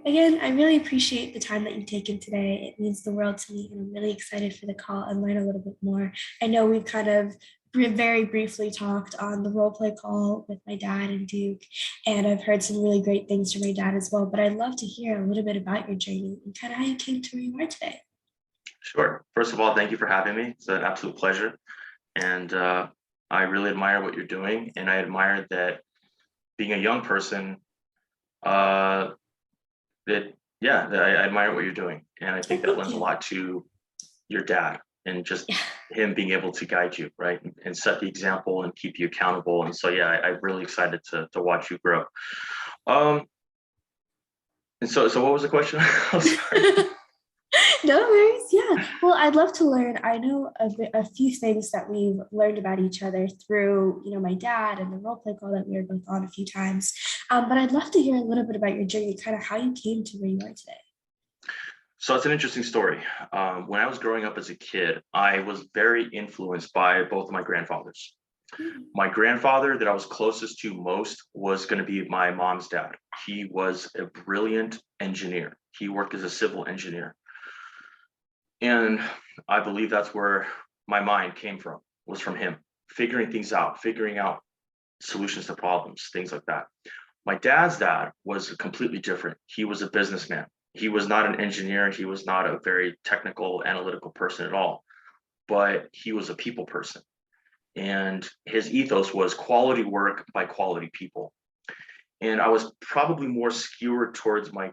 Again, I really appreciate the time that you've taken today. It means the world to me, and I'm really excited for the call and learn a little bit more. I know we've kind of very briefly talked on the role play call with my dad and Duke, and I've heard some really great things from my dad as well. But I'd love to hear a little bit about your journey and kind of how you came to where you are today. Sure. First of all, thank you for having me. It's an absolute pleasure. And I really admire what you're doing. And I admire that being a young person, uh, that I admire what you're doing. And I Oh, think that thank lends a you. lot to your dad and just Yeah. him being able to guide you, right? And set the example and keep you accountable. And so, yeah, I'm really excited to watch you grow. Um, and so what was the question? I'm sorry. No worries. Yeah. Well, I'd love to learn. I know a few things that we've learned about each other through, my dad and the role play call that we were both on a few times. But I'd love to hear a little bit about your journey, kind of how you came to where you are today. So it's an interesting story. When I was growing up as a kid, I was very influenced by both of my grandfathers. Mhm. My grandfather that I was closest to most was going to be my mom's dad. He was a brilliant engineer. He worked as a civil engineer. And I believe that's where my mind came from, was from him, figuring things out, figuring out solutions to problems, things like that. My dad's dad was completely different. He was a businessman. He was not an engineer. He was not a very technical, analytical person at all, but he was a people person. And his ethos was quality work by quality people. And I was probably more skewered towards my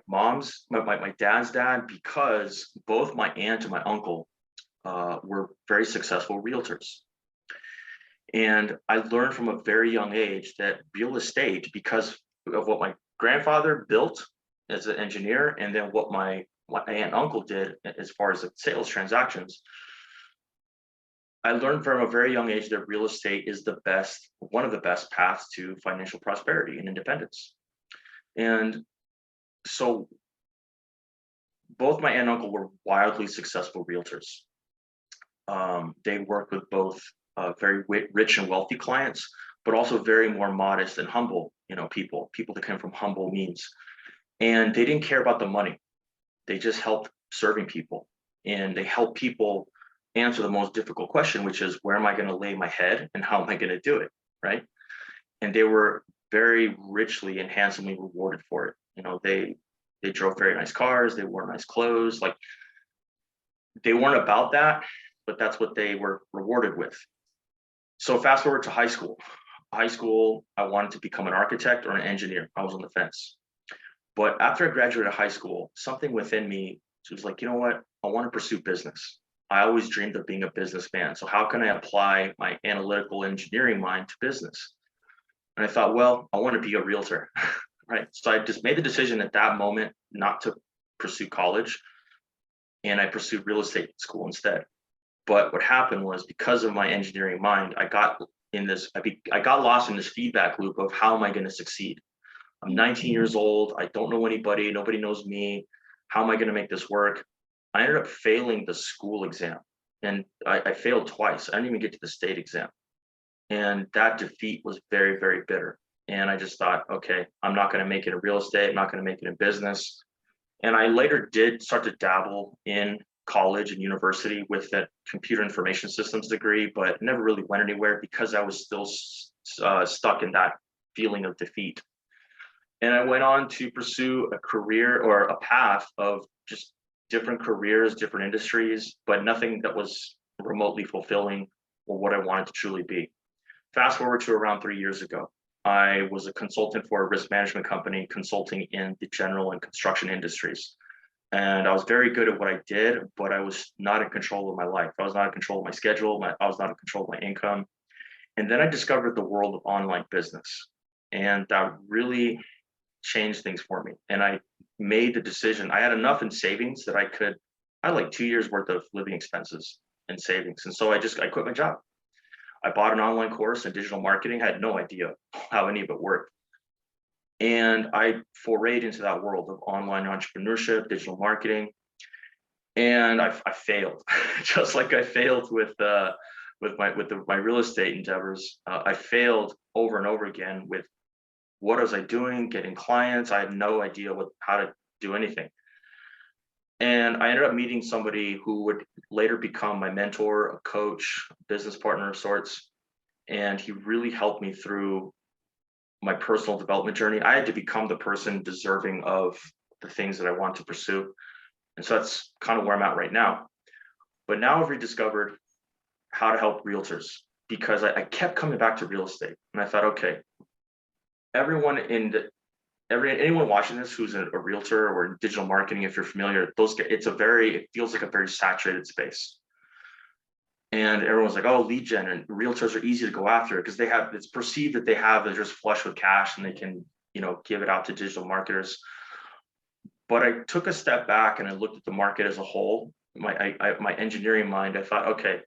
dad's dad, because both my aunt and my uncle were very successful realtors. And I learned from a very young age that real estate, because of what my grandfather built as an engineer, and then what my aunt and uncle did as far as the sales transactions, I learned from a very young age that real estate is one of the best paths to financial prosperity and independence. And so both my aunt and uncle were wildly successful realtors. They worked with both very rich and wealthy clients, but also very more modest and humble, people that came from humble means. And they didn't care about the money. They just helped serving people, and they helped people answer the most difficult question, which is, where am I going to lay my head and how am I going to do it? Right. And they were very richly and handsomely rewarded for it. They drove very nice cars, they wore nice clothes. Like, they weren't about that, but that's what they were rewarded with. So fast forward to high school. High school, I wanted to become an architect or an engineer. I was on the fence. But after I graduated high school, something within me was like, you know what? I want to pursue business. I always dreamed of being a businessman. So how can I apply my analytical engineering mind to business? And I thought, well, I want to be a realtor. Right. So I just made the decision at that moment not to pursue college, and I pursued real estate school instead. But what happened was, because of my engineering mind, I got lost in this feedback loop of, how am I going to succeed? I'm 19 years old. I don't know anybody. Nobody knows me. How am I going to make this work? I ended up failing the school exam, and I failed twice. I didn't even get to the state exam. And that defeat was very, very bitter. And I just thought, okay, I'm not going to make it in real estate. I'm not going to make it in business. And I later did start to dabble in college and university with that computer information systems degree, but never really went anywhere because I was still stuck in that feeling of defeat. And I went on to pursue a career, or a path of just different careers, different industries, but nothing that was remotely fulfilling or what I wanted to truly be. Fast forward to around 3 years ago. I was a consultant for a risk management company, consulting in the general and construction industries. And I was very good at what I did, but I was not in control of my life. I was not in control of my schedule. I was not in control of my income. And then I discovered the world of online business. And that really changed things for me. And I made the decision. I had enough in savings that I had like 2 years worth of living expenses and savings. And so I quit my job. I bought an online course in digital marketing. I had no idea how any of it worked. And I forayed into that world of online entrepreneurship, digital marketing, and I failed, just like I failed with my real estate endeavors. I failed over and over again with, what was I doing, getting clients. I had no idea how to do anything. And I ended up meeting somebody who would later become my mentor, a coach, business partner of sorts. And he really helped me through my personal development journey. I had to become the person deserving of the things that I want to pursue. And so that's kind of where I'm at right now. But now I've rediscovered how to help realtors because I kept coming back to real estate. And I thought, okay, anyone watching this who's a realtor or in digital marketing, if you're familiar, it feels like a very saturated space. And everyone's like, oh, lead gen and realtors are easy to go after because it's perceived that they're just flush with cash and they can, give it out to digital marketers. But I took a step back and I looked at the market as a whole. My engineering mind, I thought, okay,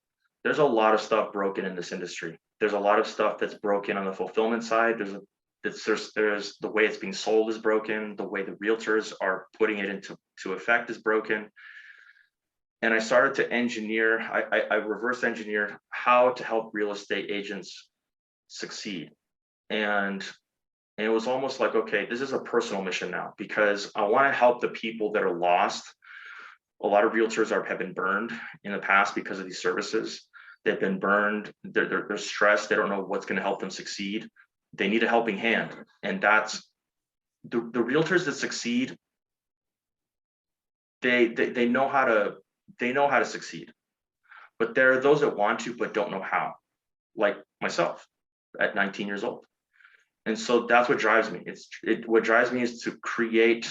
there's a lot of stuff broken in this industry. There's a lot of stuff that's broken on the fulfillment side. There's the way it's being sold is broken. The way the realtors are putting it into effect is broken. And I started to engineer, I reverse engineered how to help real estate agents succeed. And it was almost like, okay, this is a personal mission now because I want to help the people that are lost. A lot of realtors have been burned in the past because of these services. They've been burned, they're stressed, they don't know what's going to help them succeed. They need a helping hand. And that's the realtors that succeed, they know how to succeed. But there are those that want to but don't know how, like myself at 19 years old. And so that's what drives me. What drives me is to create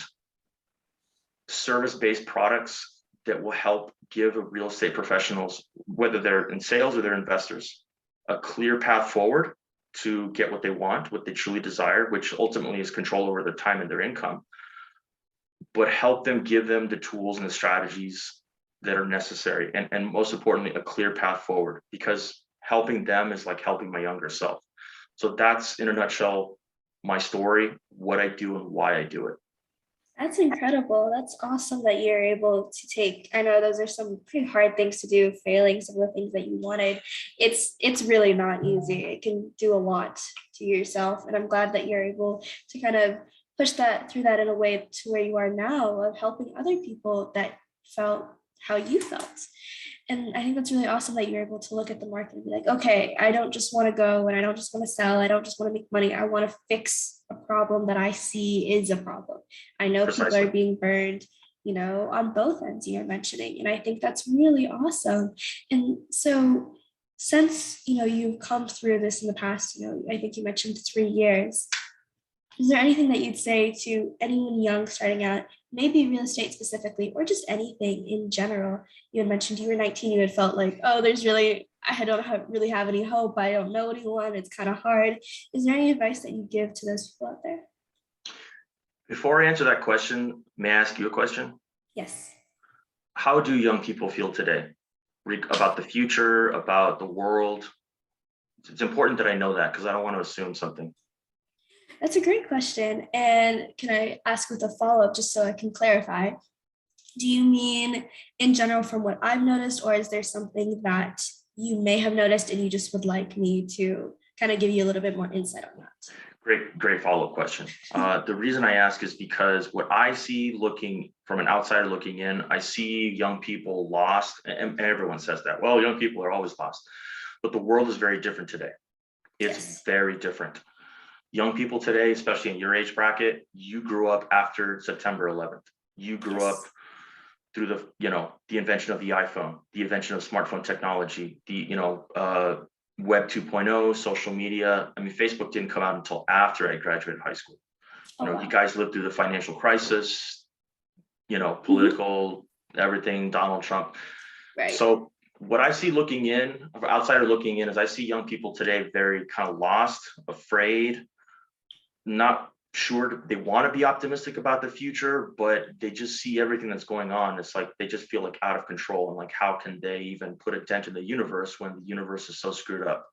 service-based products that will help give real estate professionals, whether they're in sales or they're investors, a clear path forward to get what they want, what they truly desire, which ultimately is control over their time and their income, but help them, give them the tools and the strategies that are necessary. And most importantly, a clear path forward, because helping them is like helping my younger self. So that's in a nutshell, my story, what I do and why I do it. That's incredible. That's awesome that you're able to take. I know those are some pretty hard things to do, failing some of the things that you wanted. It's really not easy. It can do a lot to yourself. And I'm glad that you're able to kind of push that through that in a way to where you are now of helping other people that felt how you felt. And I think that's really awesome that you're able to look at the market and be like, okay, I don't just want to go and I don't just want to sell. I don't just want to make money. I want to fix a problem that I see is a problem. I know people are Precisely. being burned, on both ends you're mentioning. And I think that's really awesome. And so since, you've come through this in the past, I think you mentioned 3 years. Is there anything that you'd say to anyone young starting out, maybe real estate specifically, or just anything in general? You had mentioned you were 19, you had felt like, oh, I don't really have any hope. I don't know anyone. It's kind of hard. Is there any advice that you give to those people out there? Before I answer that question, may I ask you a question? Yes. How do young people feel today about the future, about the world? It's important that I know that because I don't want to assume something. That's a great question. And can I ask with a follow-up just so I can clarify? Do you mean in general from what I've noticed, or is there something that you may have noticed and you just would like me to kind of give you a little bit more insight on that? Great follow-up question. The reason I ask is because what I see looking from an outsider looking in, I see young people lost, and everyone says that. Well, young people are always lost, but the world is very different today. It's Yes. very different. Young people today, especially in your age bracket, you grew up after September 11th. You grew up Yes. through the invention of the iPhone, the invention of smartphone technology, Web 2.0, social media. I mean, Facebook didn't come out until after I graduated high school. Oh, You wow. guys lived through the financial crisis, Mhm. political, everything, Donald Trump. Right. So what I see looking in, outsider looking in, is I see young people today very kind of lost, afraid, not sure they want to be optimistic about the future, but they just see everything that's going on. It's like they just feel like out of control and like how can they even put a dent in the universe when the universe is so screwed up?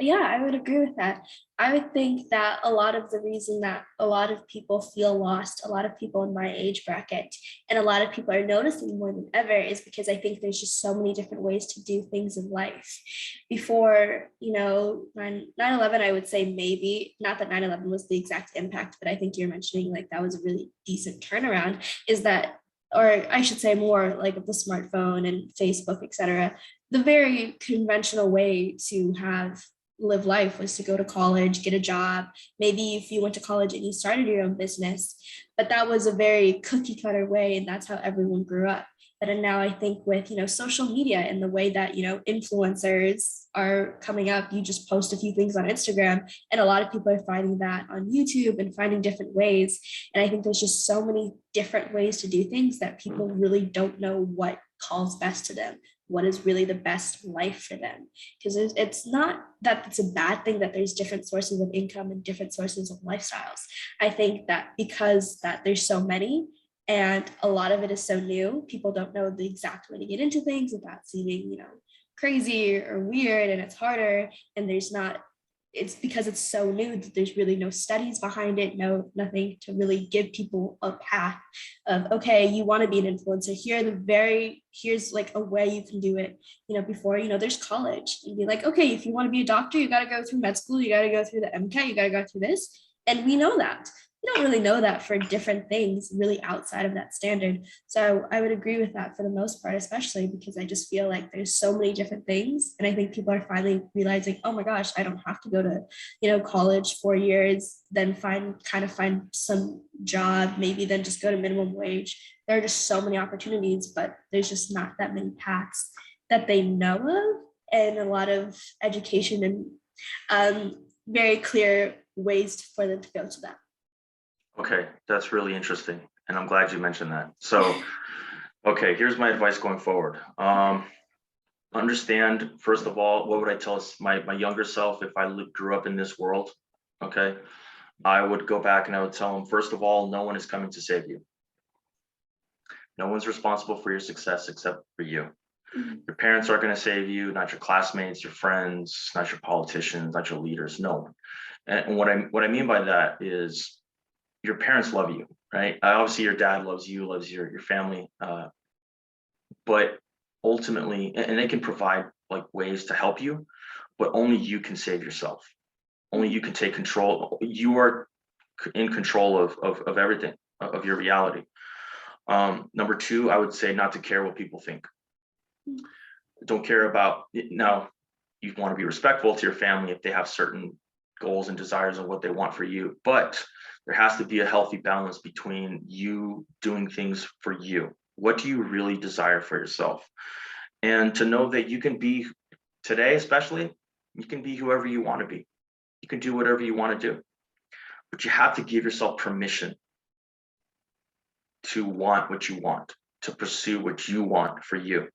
Yeah, I would agree with that. I would think that a lot of the reason that a lot of people feel lost, a lot of people in my age bracket, and a lot of people are noticing more than ever is because I think there's just so many different ways to do things in life. Before, 9/11, I would say maybe, not that 9/11 was the exact impact, but I think you're mentioning like that was a really decent turnaround, is that, or I should say more like of the smartphone and Facebook, etc. The very conventional way to have live life was to go to college, get a job. Maybe if you went to college and you started your own business, but that was a very cookie cutter way, and that's how everyone grew up. But and now I think with social media and the way that influencers are coming up, you just post a few things on Instagram, and a lot of people are finding that on YouTube and finding different ways. And I think there's just so many different ways to do things that people really don't know what calls best to them, what is really the best life for them. Because it's not that it's a bad thing that there's different sources of income and different sources of lifestyles. I think that because that there's so many and a lot of it is so new, people don't know the exact way to get into things without seeming crazy or weird, and it's harder, and there's not, it's because it's so new that there's really no studies behind it, nothing to really give people a path of, okay, you want to be an influencer, here's like a way you can do it. Before, there's college, you'd be like, okay, if you want to be a doctor, you got to go through med school, you got to go through the MCAT, you got to go through this, and we know that. You don't really know that for different things really outside of that standard. So I would agree with that for the most part, especially because I just feel like there's so many different things. And I think people are finally realizing, oh my gosh, I don't have to go to, college 4 years, then find some job, maybe then just go to minimum wage. There are just so many opportunities, but there's just not that many paths that they know of, and a lot of education and very clear ways for them to go to that. Okay, that's really interesting, and I'm glad you mentioned that. So, okay, here's my advice going forward. Understand, first of all, what would I tell my younger self if I grew up in this world? Okay, I would go back and I would tell him, first of all, no one is coming to save you. No one's responsible for your success except for you. Your parents aren't going to save you, not your classmates, your friends, not your politicians, not your leaders, no one. And what I mean by that is your parents love you, right? Obviously, your dad loves you, loves your family, but ultimately, and they can provide like ways to help you, but only you can save yourself. Only you can take control. You are in control of everything, of your reality. Number two, I would say not to care what people think. Don't care about now. You want to be respectful to your family if they have certain goals and desires of what they want for you, but there has to be a healthy balance between you doing things for you. What do you really desire for yourself? And to know that you can be, today especially, you can be whoever you want to be. You can do whatever you want to do, but you have to give yourself permission to want what you want, to pursue what you want for you.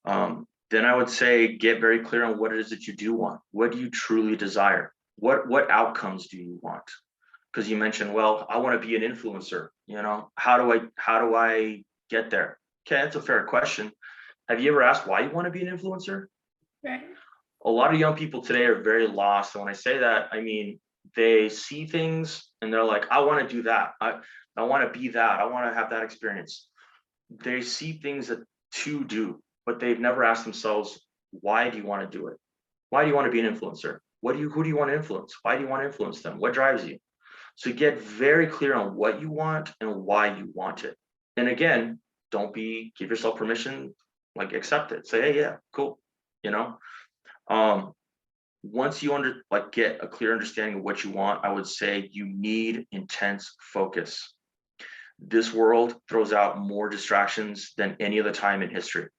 Then I would say get very clear on what it is that you do want. What do you truly desire? What outcomes do you want? Because you mentioned, well, I want to be an influencer. How do I get there? Okay, that's a fair question. Have you ever asked why you want to be an influencer? Right. A lot of young people today are very lost. And when I say that, I mean, they see things and they're like, I want to do that. I want to be that. I want to have that experience. They see things that to do, but they've never asked themselves, why do you want to do it? Why do you want to be an influencer? Who do you want to influence? Why do you want to influence them? What drives you? So get very clear on what you want and why you want it. And again, give yourself permission, like accept it. Say, hey, yeah, cool. Once you get a clear understanding of what you want, I would say you need intense focus. This world throws out more distractions than any other time in history.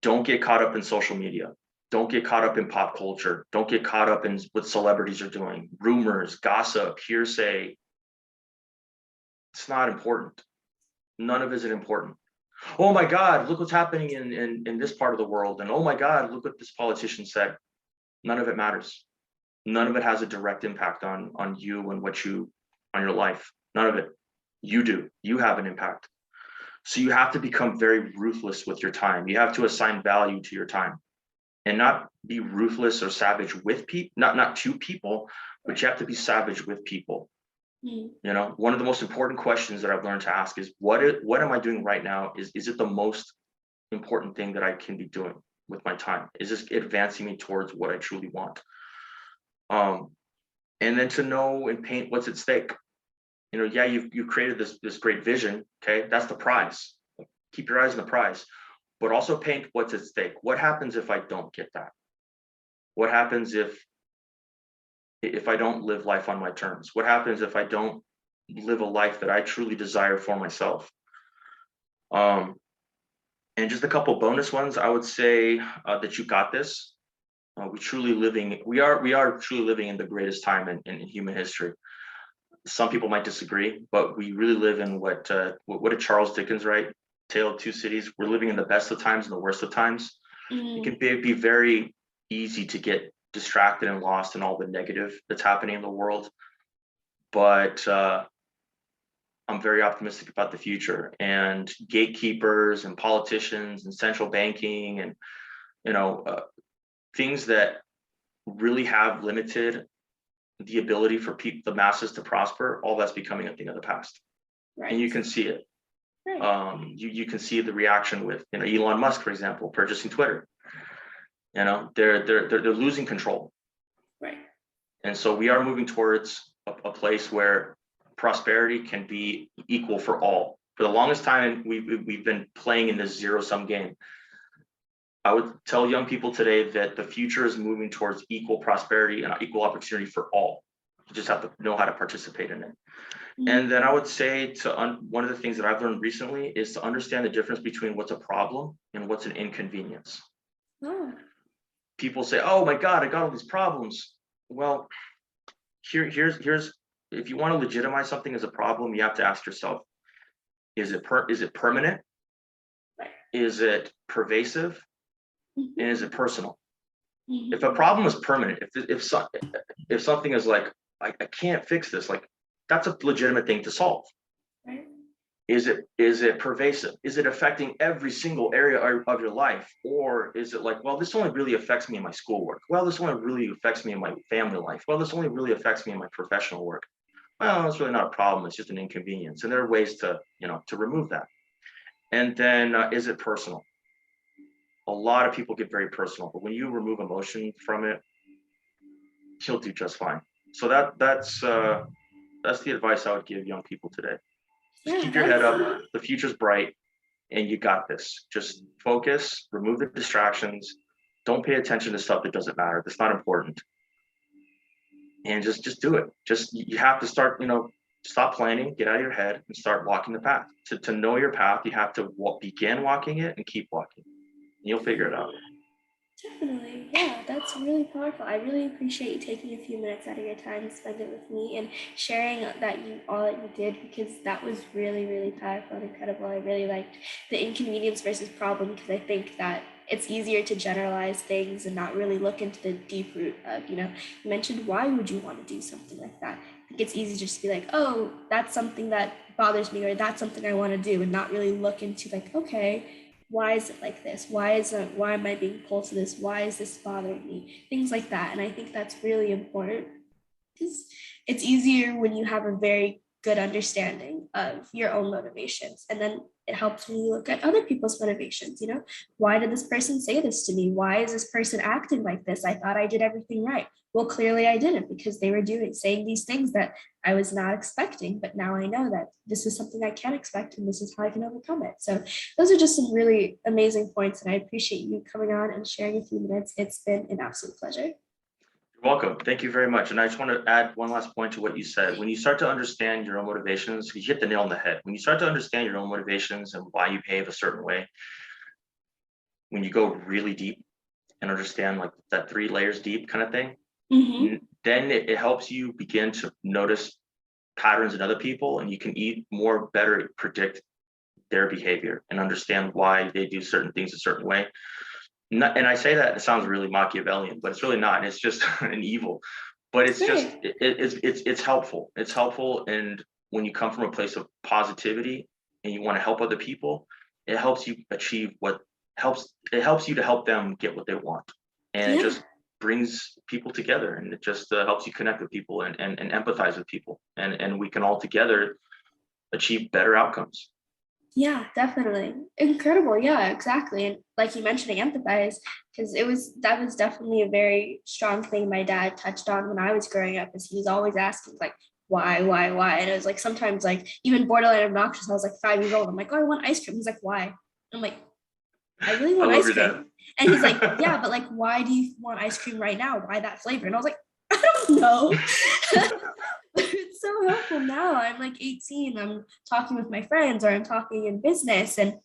Don't get caught up in social media. Don't get caught up in pop culture. Don't get caught up in what celebrities are doing, rumors, gossip, hearsay. It's not important. None of it is important. Oh my God, look what's happening in this part of the world. And oh my God, look what this politician said. None of it matters. None of it has a direct impact on you and on your life. None of it. You do. You have an impact. So you have to become very ruthless with your time. You have to assign value to your time. and not be ruthless or savage with people, not to people, but you have to be savage with people. Mm. You know, one of the most important questions that I've learned to ask is what am I doing right now? Is it the most important thing that I can be doing with my time? Is this advancing me towards what I truly want? And then to know and paint what's at stake. You know, yeah, you've created this great vision. Okay, that's the prize. Keep your eyes on the prize, but also paint what's at stake. What happens if I don't get that? What happens if I don't live life on my terms? What happens if I don't live a life that I truly desire for myself? And just a couple bonus ones, I would say that you got this. We are truly living in the greatest time in human history. Some people might disagree, but we really live in what did Charles Dickens write? Tale of Two Cities. We're living in the best of times and the worst of times. It Mm. can be very easy to get distracted and lost in all the negative that's happening in the world. But I'm very optimistic about the future, and gatekeepers and politicians and central banking and you know things that really have limited the ability for people, the masses to prosper. All that's becoming a thing of the past, and Right. you can see it. Right. You can see the reaction with Elon Musk, for example, purchasing Twitter. You know, they're losing control, Right. and so we are moving towards a place where prosperity can be equal for all. For the longest time, we've been playing in this zero sum game. I would tell young people today that the future is moving towards equal prosperity and equal opportunity for all. You just have to know how to participate in it. And Mm. then I would say one of the things that I've learned recently is to understand the difference between what's a problem and what's an inconvenience. Oh. People say, "Oh my God, I got all these problems." Well, here's if you want to legitimize something as a problem, you have to ask yourself: is it permanent? Right. Is it pervasive? And Mhm. is it personal? If a Mhm. problem is permanent, if something is like I can't fix this, like that's a legitimate thing to solve. Right. Is it pervasive? Is it affecting every single area of your life? Or is it like, well, this only really affects me in my schoolwork? Well, this only really affects me in my family life. Well, this only really affects me in my professional work. Well, it's really not a problem. It's just an inconvenience. And there are ways to remove that. And then is it personal? A lot of people get very personal, but when you remove emotion from it, you'll do just fine. So that's the advice I would give young people today. Just Yeah, keep your head that's up. The future's bright, and you got this. Just focus, remove the distractions. Don't pay attention to stuff that doesn't matter. That's not important. And just do it. Just you have to start. Stop planning, get out of your head, and start walking the path. To know your path, you have to begin walking it and keep walking. And you'll figure it out. definitely, yeah, that's really powerful. I really appreciate you taking a few minutes out of your time to spend it with me and sharing that you all that you did, because that was really, really powerful and incredible. I really liked the inconvenience versus problem, because I think that it's easier to generalize things and not really look into the deep root of, you mentioned why would you want to do something like that. I think it's easy just to be like, oh, that's something that bothers me, or that's something I want to do, and not really look into like, okay, why is it like this? Why am I being pulled to this? Why is this bothering me? Things like that. And I think that's really important, because it's easier when you have a very good understanding of your own motivations. And then it helps when you look at other people's motivations. Why did this person say this to me? Why is this person acting like this? I thought I did everything right. Well, clearly I didn't, because they were saying these things that I was not expecting. But now I know that this is something I can expect, and this is how I can overcome it. So those are just some really amazing points. And I appreciate you coming on and sharing a few minutes. It's been an absolute pleasure. You're welcome. Thank you very much. And I just want to add one last point to what you said. When you start to understand your own motivations, you hit the nail on the head. When you start to understand your own motivations and why you behave a certain way, when you go really deep and understand like that 3 layers deep kind of thing, Mm-hmm. then it helps you begin to notice patterns in other people, and you can more better predict their behavior and understand why they do certain things a certain way. And I say that it sounds really Machiavellian, but it's really not. It's just an evil. But it's just Right. it's helpful. It's helpful, and when you come from a place of positivity and you want to help other people, it helps you achieve what helps. It helps you to help them get what they want. and it Yeah. just brings people together, and it just helps you connect with people and empathize with people, and we can all together achieve better outcomes. Yeah, definitely. Incredible. Yeah, exactly. And like you mentioned, empathize, because that was definitely a very strong thing my dad touched on when I was growing up, is he was always asking like, why? And it was like sometimes like even borderline obnoxious. I was like 5 years old. I'm like, oh, I want ice cream. He's like, why? I'm like, I really I want love ice your dad. cream. And he's like, yeah, but like, why do you want ice cream right now? Why that flavor? And I was like, I don't know. It's so helpful now. I'm like 18. I'm talking with my friends or I'm talking in business, and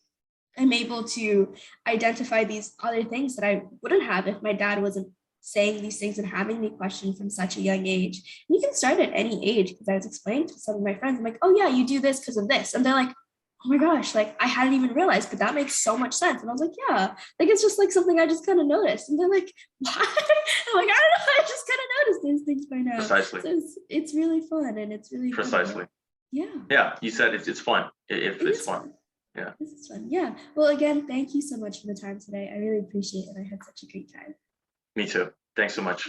I'm able to identify these other things that I wouldn't have if my dad wasn't saying these things and having me question from such a young age. And you can start at any age, because I was explaining to some of my friends, I'm like, oh yeah, you do this because of this. And they're like, oh my gosh, like I hadn't even realized, but that makes so much sense. And I was like, yeah, like it's just like something I just kind of noticed. And they're like, why? I'm like, I don't know, I just kind of noticed those things by now. Precisely. So it's really fun and it's really good. Precisely. Yeah, Yeah, you said it's fun. If it it's is fun. fun. Yeah. This is fun. Yeah. Well, again, thank you so much for the time today. I really appreciate it. I had such a great time. Me too. Thanks so much.